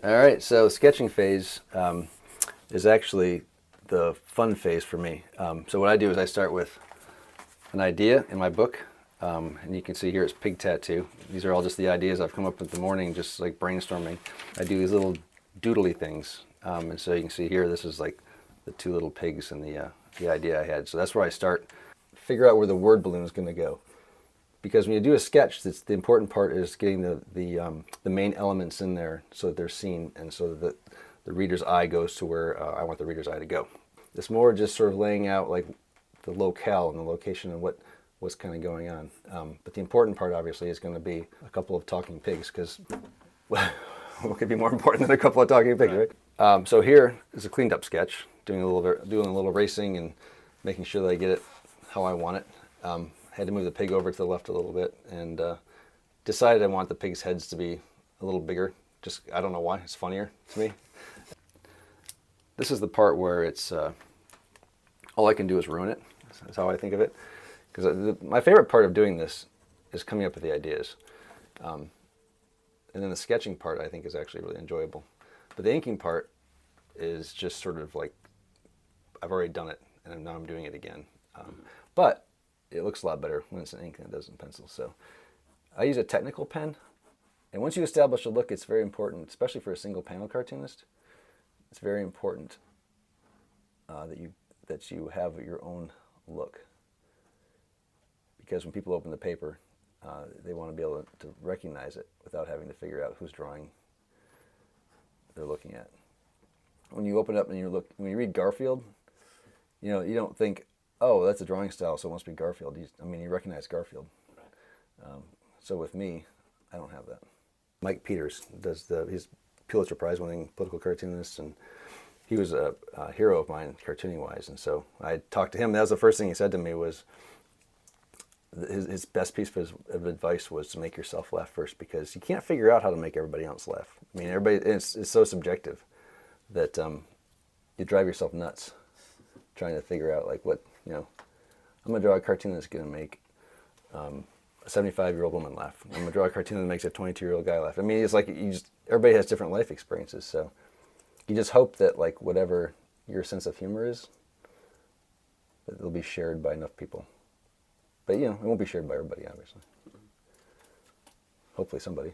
All right, so sketching phase is actually the fun phase for me. So what I do is I start with an idea in my book, and you can see here it's pig tattoo. These are all just the ideas I've come up with in the morning, just like brainstorming. I do these little doodly things, and so you can see here this is like the two little pigs and the idea I had. So that's where I start. Figure out where the word balloon is going to go. Because when you do a sketch, the important part is getting the main elements in there so that they're seen, and so that the reader's eye goes to where I want the reader's eye to go. It's more just sort of laying out like the locale and the location and what's kind of going on. But the important part, obviously, is going to be a couple of talking pigs, because what could be more important than a couple of talking pigs, right? So here is a cleaned up sketch, doing a little racing and making sure that I get it how I want it. Had to move the pig over to the left a little bit, and decided I want the pig's heads to be a little bigger. Just, I don't know why, it's funnier to me. This is the part where it's, all I can do is ruin it. That's how I think of it. Because my favorite part of doing this is coming up with the ideas. And then the sketching part I think is actually really enjoyable. But the inking part is just sort of like, I've already done it, and now I'm doing it again. But it looks a lot better when it's in ink than it does in pencil. So I use a technical pen, and once you establish a look, it's very important, especially for a single panel cartoonist. It's very important that you have your own look, because when people open the paper, they want to be able to recognize it without having to figure out whose drawing they're looking at. When you open up and when you read Garfield, you don't think, oh, that's a drawing style, so it must be Garfield. You recognize Garfield. So with me, I don't have that. Mike Peters he's Pulitzer Prize winning political cartoonist, and he was a hero of mine cartooning wise. And so I talked to him. That was the first thing he said to me was his best piece of advice was to make yourself laugh first, because you can't figure out how to make everybody else laugh. It's so subjective that you drive yourself nuts trying to figure out like what. I'm going to draw a cartoon that's going to make a 75-year-old woman laugh. I'm going to draw a cartoon that makes a 22-year-old guy laugh. It's like everybody has different life experiences, so you just hope that like whatever your sense of humor is, that it'll be shared by enough people. But it won't be shared by everybody, obviously. Hopefully somebody.